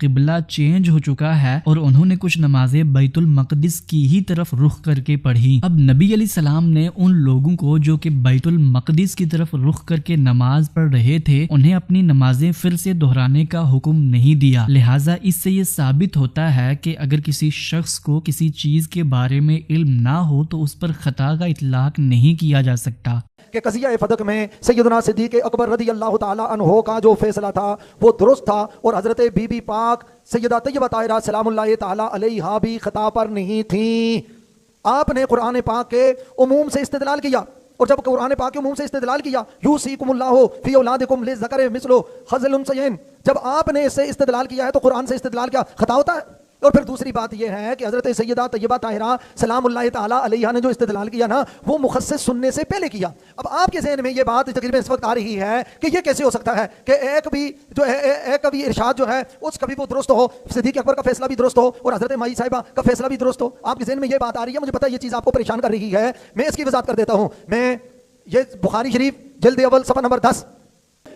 قبلہ چینج ہو چکا ہے اور انہوں نے کچھ نمازیں بیت المقدس کی ہی طرف رخ کر کے پڑھی۔ اب نبی علیہ السلام نے ان لوگوں کو جو کہ بیت المقدس کی طرف رخ کر کے نماز پڑھ رہے تھے انہیں اپنی نمازیں پھر سے دہرانے کا حکم نہیں دیا۔ لہٰذا اس سے یہ ثابت ہوتا ہے کہ اگر کسی شخص کو کسی چیز کے بارے میں علم نہ ہو تو اس پر خطا کا اطلاق نہیں کیا جا سکتا۔ کہ قضیہ فدق میں سیدنا صدیق اکبر رضی اللہ تعالی عنہ کا جو فیصلہ تھا وہ درست تھا، اور حضرت بی بی پاک سیدہ طیبہ طاہرہ سلام اللہ تعالی علیہا بھی خطا پر نہیں تھیں۔ آپ نے قرآن پاک کے عموم سے استدلال کیا، اور جب قرآن پاک کے عموم سے استدلال کیا یوصیکم اللہ فی اولادکم للذکر مثل حظ الانثیین، جب آپ نے اس سے استدلال کیا ہے تو قرآن سے استدلال کیا خطا ہوتا ہے؟ اور پھر دوسری بات یہ ہے کہ حضرت سیدہ طیبہ طاہرہ سلام اللہ تعالی علیہا نے جو استدلال کیا نا وہ مخصص سننے سے پہلے کیا۔ اب آپ کے ذہن میں یہ بات تقریباً اس وقت آ رہی ہے کہ یہ کیسے ہو سکتا ہے کہ ایک بھی ارشاد جو ہے اس کا بھی وہ درست ہو، صدیق اکبر کا فیصلہ بھی درست ہو اور حضرت مائی صاحبہ کا فیصلہ بھی درست ہو۔ آپ کے ذہن میں یہ بات آ رہی ہے، مجھے پتا ہے یہ چیز آپ کو پریشان کر رہی ہے، میں اس کی وضاحت کر دیتا ہوں۔ میں یہ بخاری شریف جلد اول صفحہ نمبر 10،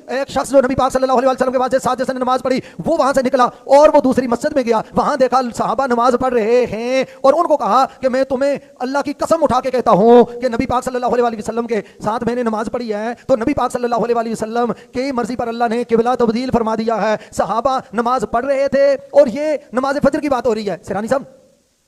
ایک شخص جو نبی پاک صلی اللہ علیہ وسلم کے بعد سے ساتھ جیسے نماز پڑھی وہ وہاں سے نکلا اور وہ دوسری مسجد میں گیا، وہاں دیکھا صحابہ نماز پڑھ رہے ہیں اور ان کو کہا کہ میں تمہیں اللہ کی قسم اٹھا کے کہتا ہوں کہ نبی پاک صلی اللہ علیہ وسلم کے ساتھ میں نے نماز پڑھی ہے، تو نبی پاک صلی اللہ علیہ وسلم کی مرضی پر اللہ نے قبلہ تبدیل فرما دیا ہے۔ صحابہ نماز پڑھ رہے تھے اور یہ نماز فجر کی بات ہو رہی ہے۔ سرانی صاحب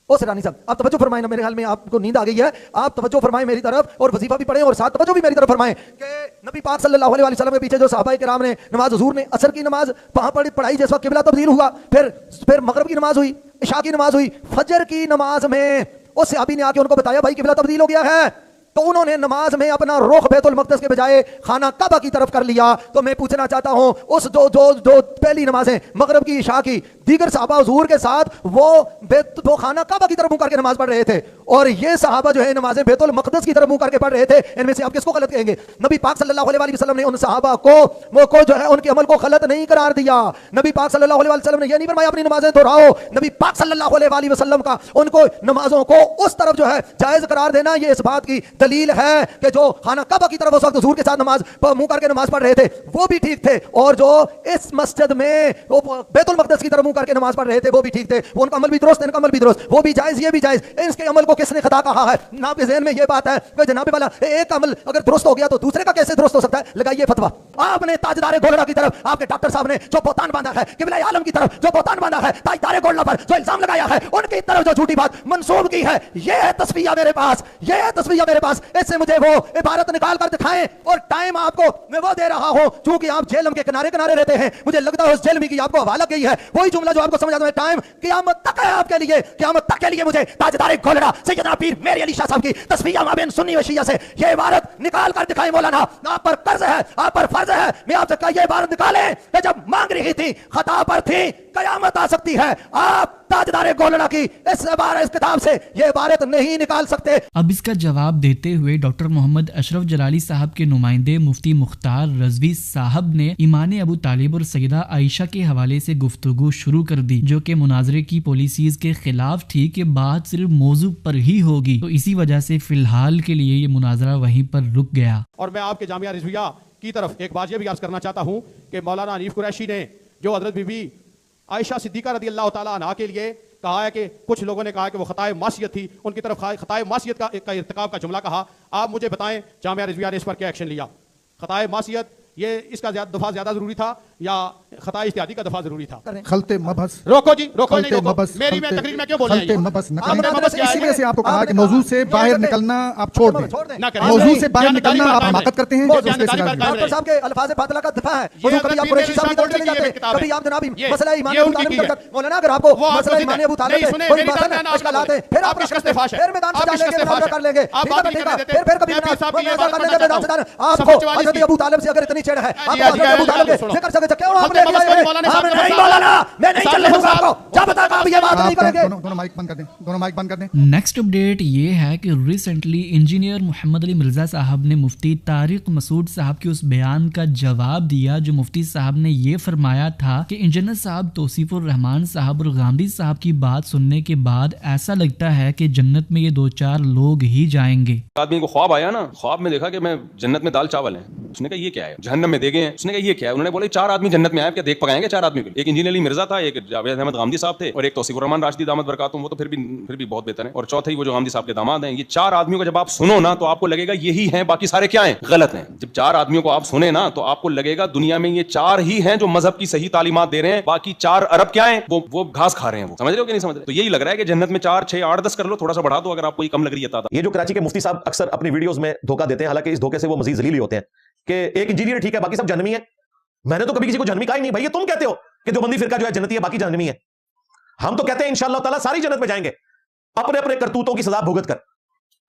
سرانی صاحب آپ توجہ فرمائیں نا، میرے خیال میں آپ کو نیند آ گئی ہے، آپ توجہ فرمائیں میری طرف اور وظیفہ بھی پڑھیں اور ساتھ توجہ بھی میری طرف فرمائیں کہ نبی پاک صلی اللہ علیہ وسلم کے پیچھے جو صحابہ کرام نے نماز، حضور نے عصر کی نماز وہاں پڑھائی جس وقت قبلہ تبدیل ہوا، پھر مغرب کی نماز ہوئی، عشاء کی نماز ہوئی، فجر کی نماز میں اس صحابی نے آ کے ان کو بتایا بھائی قبلہ تبدیل ہو گیا ہے، تو انہوں نے نماز میں اپنا رخ بیت المقدس کے بجائے خانہ کعبہ کی طرف کر لیا۔ تو میں پوچھنا چاہتا ہوں اس جو پہلی نمازیں مغرب کی عشاء کی، دیگر صحابہ حضور کے ساتھ وہ خانہ کعبہ کی طرف منہ کر کے نماز پڑھ رہے تھے، اور یہ صحابہ جو ہے نمازیں بیت المقدس کی طرف منہ کر کے پڑھ رہے تھے، ان میں سے آپ کس کو غلط کہیں گے؟ نبی پاک صلی اللہ علیہ وسلم نے ان صحابہ کو جو ہے ان کے عمل کو غلط نہیں قرار دیا۔ نبی پاک صلی اللہ علیہ وسلم نے یہ نہیں فرمایا اپنی نمازیں دہراؤ، نبی پاک صلی اللہ علیہ وسلم کا ان کو نمازوں کو اس طرف جو ہے جائز قرار دینا یہ اس بات کی دلیل ہے کہ جو خانہ کعبہ کی طرف اس وقت حضور کے ساتھ نماز منہ کر کے نماز پڑھ رہے تھے وہ بھی ٹھیک تھے، اور جو اس مسجد میں بیت المقدس کی طرف منہ کر کے نماز پڑھ رہے تھے وہ بھی ٹھیک تھے، وہ ان کا عمل بھی درست، ان کا عمل بھی درست، وہ بھی جائز یہ بھی جائز۔ اس کے عمل کو کس نے خطا کہا ہے؟ آپ کے ذہن میں یہ بات ہے کہ جناب والا ایک عمل اگر درست ہو گیا تو دوسرے کا کیسے درست ہو سکتا ہے؟ لگائیے فتویٰ۔ آپ نے تاجدار گولڑا کی طرف آپ کے ڈاکٹر صاحب نے جو بہتان باندھا ہے، قبلہ عالم کی طرف جو بہتان باندھا ہے، تاجدار گولڑا پر جو الزام لگایا ہے، ان کی طرف جو جھوٹی بات منسوب کی ہے، یہ ہے تصفیہ میرے پاس، یہ ہے تصفیہ میرے پاس۔ اس سے مجھے وہ عبارت نکال کر دکھائیں، اور ٹائم آپ کو میں وہ دے رہا ہوں چونکہ آپ جہلم کے کنارے کنارے رہتے ہیں، مجھے لگتا ہے اس جہلمی کی آپ کو حوالت گئی ہے، وہی جملہ جو آپ کو سمجھ آتا ہے ٹائم قیامت تک ہے آپ کے لیے، قیامت تک کے لیے مجھے تاجدار گولڑا سیدنا پیر میری علی شاہ صاحب کی تصفیہ مابین سنی و شیعہ سے یہ عبارت نکال کر دکھائیں۔ مولانا آپ پر قرض ہے، آپ پر فرض ہے، میں آپ سے کہا یہ عبارت نکالیں کہ جب مانگ رہی تھی خطا پر تھی، قیامت آ سکتی ہے، آپ تاجدار گولڑا کی اس کتاب سے یہ عبارت نہیں نکال سکتے۔ اب اس کا جواب دیتے ہوئے ڈاکٹر محمد اشرف جلالی صاحب کے نمائندے مفتی مختار رضوی صاحب نے ایمان ابو طالب اور سیدہ عائشہ کے حوالے سے گفتگو شروع کر دی، جو کہ مناظرے کی پالیسیز کے خلاف تھی کہ بات صرف موضوع پر ہی ہوگی، تو اسی وجہ سے فی الحال کے لیے یہ مناظرہ وہیں پر رک گیا۔ اور میں آپ کے جامعہ رضویہ کی طرف ایک بات یہ بھی عرض کرنا چاہتا ہوں کہ مولانا حنیف قریشی نے جو حضرت بی بی عائشہ صدیقہ رضی اللہ تعالیٰ عنہا کے لیے کہا ہے کہ کچھ لوگوں نے کہا کہ وہ خطائے معصیت تھی، ان کی طرف خطائے معصیت کا ارتکاب کا جملہ کہا، آپ مجھے بتائیں جامعہ رضویہ نے اس پر کیا ایکشن لیا؟ خطائے معصیت یہ اس کا دفعہ زیادہ ضروری تھا یا خطائے اجتہادی کا دفعہ ضروری تھا؟ خلط مبحث روکو جی، روکو نہیں روکو، میری میں تقریر میں کیوں بول رہے ہیں؟ اسی وجہ سے آپ کو کہا کہ موضوع سے باہر نکلنا آپ چھوڑ دیں، موضوع سے باہر نکلنا آپ حماقت کرتے ہیں۔ ڈاکٹر صاحب کے الفاظ باطلہ کا دفاع ہے، کبھی آپ قریشی صاحب کی طرف چلے جاتے ہیں، کبھی آپ جناب مسئلہ ایمان ابو طالب کی طرف۔ مولانا اگر آپ کو مسئلہ ایمان ابو طالب سے کوئی بات ہے، اشکالات ہیں، پھر آپ پھر میدان سجا لیں گے، مناظرہ کر لیں گے، پھر کبھی مناظرہ کر لیں گے، میدان سجا۔ آپ کو حضرت ابو طالب سے اگر اتنی چڑ ہے، آپ کو حضرت ابو طالب کے ذکر سے کیوں آپ نے کیا ہے؟ میں نہیں چلنے دوں گا آپ کو جب تک آپ یہ بات نہیں کریں گے۔ دونوں مائک بند کر دیں، دونوں مائک بند کر دیں۔ نیکسٹ اپڈیٹ یہ ہے کہ ریسنٹلی انجینئر محمد علی مرزا صاحب نے مفتی طارق مسعود صاحب کے اس بیان کا جواب دیا جو مفتی صاحب نے یہ فرمایا تھا کہ انجینئر صاحب توصیف الرحمان صاحب اور غامدی صاحب کی بات سننے کے بعد ایسا لگتا ہے کہ جنت میں یہ 2-4 لوگ ہی جائیں گے۔ آدمی کو خواب آیا نا، خواب میں دیکھا کہ میں جنت میں دال چاول ہیں، اس نے کہا یہ کیا ہے, جہنم میں دیکھے ہیں. اس نے کہا یہ کیا ہے, انہوں نے بولا 4 آدمی جنت میں آئے, کیا دیکھ پکائیں گے 4 آدمی کو؟ ایک انجینئر علی مرزا تھا, ایک جاوید احمد غامدی صاحب تھے, اور ایک توصیف الرحمان راشدی دامت برکاتہم, وہ تو پھر بھی بہت بہتر ہیں, اور چوتھے ہی وہ جو غامدی صاحب کے داماد ہیں. یہ 4 آدمیوں کو جب آپ سنو نا تو آپ کو لگے گا یہی ہیں, باقی سارے کیا ہیں, غلط ہیں. جب 4 آدمیوں کو آپ سنیں نا تو آپ کو لگے گا دنیا میں یہ 4 ہی ہیں جو مذہب کی صحیح تعلیمات دے رہے ہیں, باقی 4 ارب کیا ہیں, وہ گھاس کھا رہے ہیں. وہ سمجھ رہے ہو کہ نہیں سمجھ رہے؟ تو یہی لگ رہا ہے کہ جنت میں 4 6 8 10 کر لو, تھوڑا سا بڑھا دو اگر آپ کو یہ کم لگ رہی ہے. یہ جو کراچی کے مفتی صاحب اکثر اپنی ویڈیوز میں دھوکہ دیتے ہیں, حالانکہ اس دھوکے سے وہ مزید ذلیل ہی ہوتے ہیں, کہ ایک انجینئر ٹھیک ہے باقی سب جہنمی ہیں. میں نے تو کبھی کسی کو جہنمی کہا ہی نہیں بھائی. یہ تم کہتے ہو کہ دیوبندی فرقہ جو ہے جنتی ہے باقی جہنمی ہے. ہم تو کہتے ہیں انشاءاللہ تعالیٰ ساری جنت میں جائیں گے اپنے اپنے کرتوتوں کی سزا بھگت کر.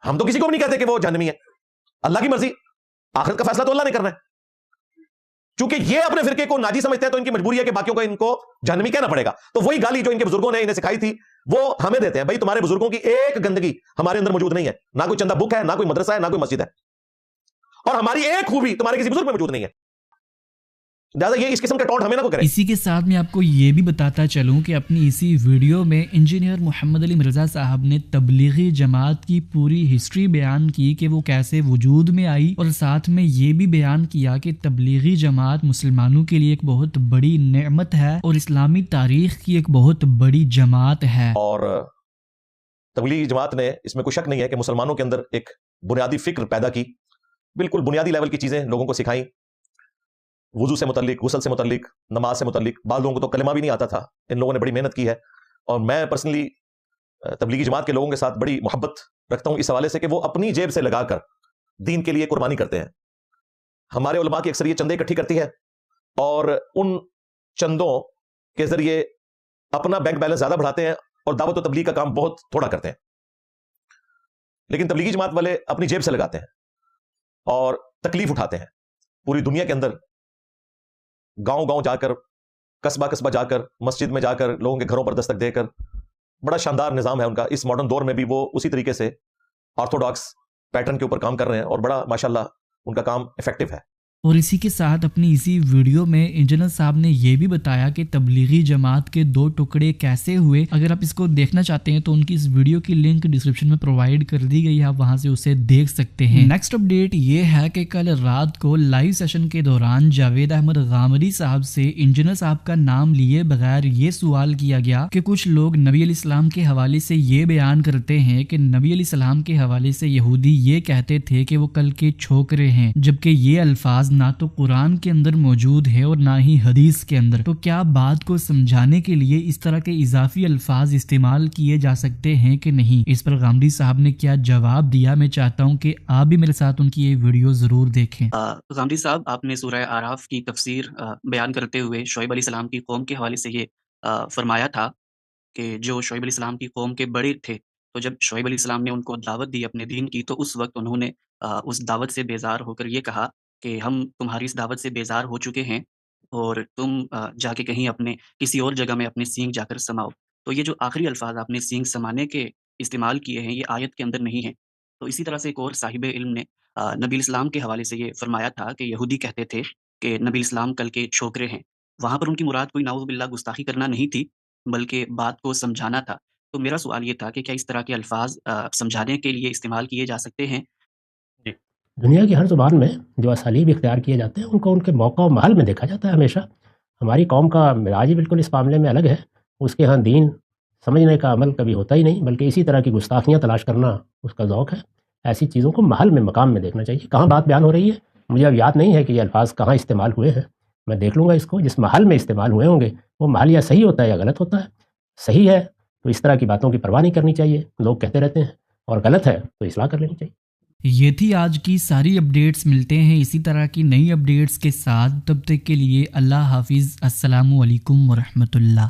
ہم تو کسی کو بھی نہیں کہتے کہ وہ جہنمی ہے. اللہ کی مرضی, آخرت کا فیصلہ تو اللہ نے کرنا ہے. چونکہ یہ اپنے فرقے کو ناجی سمجھتے ہیں تو ان کی مجبوری ہے کہ باقیوں کو ان کو جہنمی کہنا پڑے گا. تو وہی گالی جو ان کے بزرگوں نے انہیں سکھائی تھی وہ ہمیں دیتے ہیں. بھائی تمہارے بزرگوں کی ایک گندگی ہمارے اندر موجود نہیں ہے, نہ کوئی چندہ بک ہے, نہ کوئی مدرسہ ہے, نہ کوئی مسجد ہے, اور ہماری ایک خوبی تمہارے کسی بزرگ میں موجود نہیں ہے. لہٰذا یہ اس قسم کا ٹونٹ ہمیں نہ کو کرے. اسی کے ساتھ میں آپ کو یہ بھی بتاتا چلوں کہ اپنی اسی ویڈیو میں انجینئر محمد علی مرزا صاحب نے تبلیغی جماعت کی پوری ہسٹری بیان کی کہ وہ کیسے وجود میں آئی, اور ساتھ میں یہ بھی بیان کیا کہ تبلیغی جماعت مسلمانوں کے لیے ایک بہت بڑی نعمت ہے اور اسلامی تاریخ کی ایک بہت بڑی جماعت ہے. اور تبلیغی جماعت نے, اس میں کوئی شک نہیں ہے کہ مسلمانوں کے اندر ایک بنیادی فکر پیدا کی, بالکل بنیادی لیول کی چیزیں لوگوں کو سکھائیں. وضو سے متعلق, غسل سے متعلق, نماز سے متعلق. بعض لوگوں کو تو کلمہ بھی نہیں آتا تھا. ان لوگوں نے بڑی محنت کی ہے, اور میں پرسنلی تبلیغی جماعت کے لوگوں کے ساتھ بڑی محبت رکھتا ہوں اس حوالے سے کہ وہ اپنی جیب سے لگا کر دین کے لیے قربانی کرتے ہیں. ہمارے علماء کی اکثریت چندے اکٹھی کرتی ہے, اور ان چندوں کے ذریعے اپنا بینک بیلنس زیادہ بڑھاتے ہیں, اور دعوت و تبلیغ کا کام بہت تھوڑا کرتے ہیں. لیکن تبلیغی جماعت والے اپنی جیب سے لگاتے ہیں اور تکلیف اٹھاتے ہیں. پوری دنیا کے اندر گاؤں گاؤں جا کر, قصبہ قصبہ جا کر, مسجد میں جا کر, لوگوں کے گھروں پر دستک دے کر, بڑا شاندار نظام ہے ان کا. اس ماڈرن دور میں بھی وہ اسی طریقے سے آرتھوڈاکس پیٹرن کے اوپر کام کر رہے ہیں, اور بڑا ماشاءاللہ ان کا کام ایفیکٹو ہے. اور اسی کے ساتھ اپنی اسی ویڈیو میں انجینئر صاحب نے یہ بھی بتایا کہ تبلیغی جماعت کے 2 ٹکڑے کیسے ہوئے. اگر آپ اس کو دیکھنا چاہتے ہیں تو ان کی اس ویڈیو کی لنک ڈسکرپشن میں پرووائڈ کر دی گئی ہے, آپ وہاں سے اسے دیکھ سکتے ہیں. نیکسٹ اپڈیٹ یہ ہے کہ کل رات کو لائیو سیشن کے دوران جاوید احمد غامدی صاحب سے انجینئر صاحب کا نام لیے بغیر یہ سوال کیا گیا کہ کچھ لوگ نبی علیہ السلام کے حوالے سے یہ بیان کرتے ہیں کہ نبی علیہ السلام کے حوالے سے یہودی یہ کہتے تھے کہ وہ کل کے چھوکرے ہیں, جبکہ یہ الفاظ نہ تو قرآن کے اندر موجود ہے اور نہ ہی حدیث کے اندر. تو کیا بات کو سمجھانے کے لیے اس طرح کے اضافی الفاظ استعمال کیے جا سکتے ہیں کہ نہیں؟ اس پر غامدی صاحب نے کیا جواب دیا, میں چاہتا ہوں کہ آپ بھی میرے ساتھ ان کی یہ ویڈیو ضرور دیکھیں. غامدی صاحب, آپ نے سورہ اعراف کی تفسیر بیان کرتے ہوئے شعیب علیہ السلام کی قوم کے حوالے سے یہ فرمایا تھا کہ جو شعیب علیہ السلام کی قوم کے بڑے تھے, تو جب شعیب علیہ السلام نے ان کو دعوت دی اپنے دین کی, تو اس وقت انہوں نے اس دعوت سے بیزار ہو کر یہ کہا کہ ہم تمہاری اس دعوت سے بیزار ہو چکے ہیں, اور تم جا کے کہیں اپنے کسی اور جگہ میں اپنے سینگ جا کر سماؤ. تو یہ جو آخری الفاظ آپ نے سینگ سمانے کے استعمال کیے ہیں, یہ آیت کے اندر نہیں ہیں. تو اسی طرح سے ایک اور صاحب علم نے نبی اسلام کے حوالے سے یہ فرمایا تھا کہ یہودی کہتے تھے کہ نبی اسلام کل کے چھوکرے ہیں. وہاں پر ان کی مراد کوئی نعوذ باللہ گستاخی کرنا نہیں تھی, بلکہ بات کو سمجھانا تھا. تو میرا سوال یہ تھا کہ کیا اس طرح کے الفاظ سمجھانے کے لیے استعمال کیے جا سکتے ہیں؟ دنیا کی ہر زبان میں جو اسالیب اختیار کیے جاتے ہیں ان کو ان کے موقع و محل میں دیکھا جاتا ہے. ہمیشہ ہماری قوم کا مزاج ہی بالکل اس معاملے میں الگ ہے. اس کے ہاں دین سمجھنے کا عمل کبھی ہوتا ہی نہیں, بلکہ اسی طرح کی گستاخیاں تلاش کرنا اس کا ذوق ہے. ایسی چیزوں کو محل میں, مقام میں دیکھنا چاہیے. کہاں بات بیان ہو رہی ہے مجھے اب یاد نہیں ہے کہ یہ الفاظ کہاں استعمال ہوئے ہیں. میں دیکھ لوں گا اس کو. جس محل میں استعمال ہوئے ہوں گے وہ محل یا صحیح ہوتا ہے یا غلط ہوتا ہے. صحیح ہے تو اس طرح کی باتوں کی پرواہ نہیں کرنی چاہیے, لوگ کہتے رہتے ہیں, اور غلط ہے تو اصلاح کر لینی چاہیے. یہ تھی آج کی ساری اپڈیٹس. ملتے ہیں اسی طرح کی نئی اپڈیٹس کے ساتھ, تب تک کے لیے اللہ حافظ. السلام علیکم ورحمۃ اللہ.